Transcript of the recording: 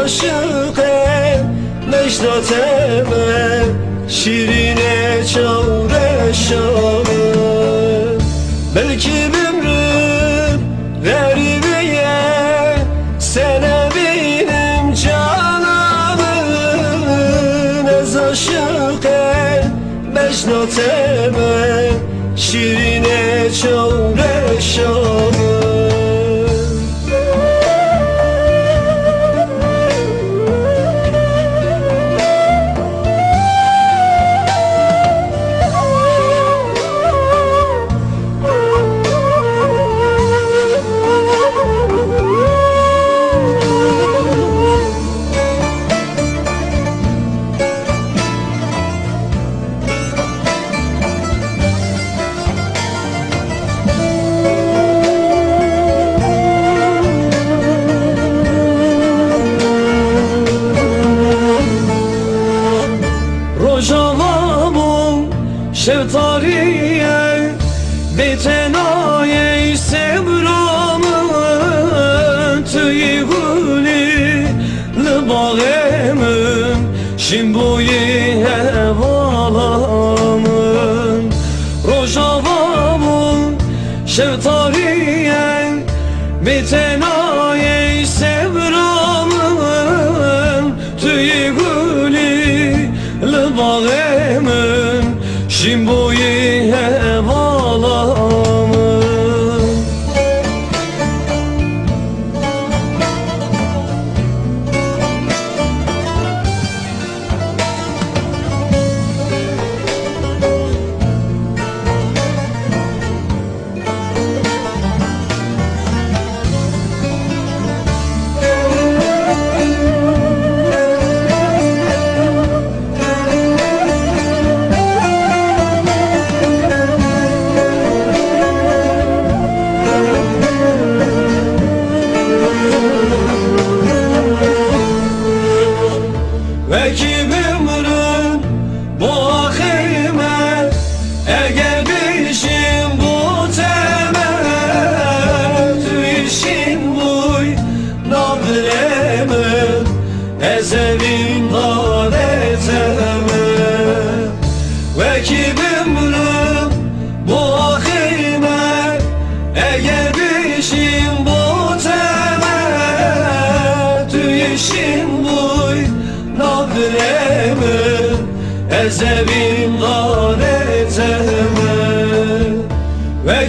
aşıqe Necdateme şirine çavreşame Belki ömrüm garibiye Sene benim canımın Ez aşıqe Necdateme şirine çavreşame Şeftaliye betenaye sevramın tüyhuli lıbağımın şimbuyi hevalamın Rojavamın şeftaliye betenaye sevramın tüyhuli lıbağımın Şimboyi hevalamın Belki ömrüm bu ahime Eğer işim bu temel Tüyşin buy nadremem Ezevim daretemem Belki ömrüm bu ahime Eğer işim bu temel Tüyşin buy nadremem Ezevim daretemem Ve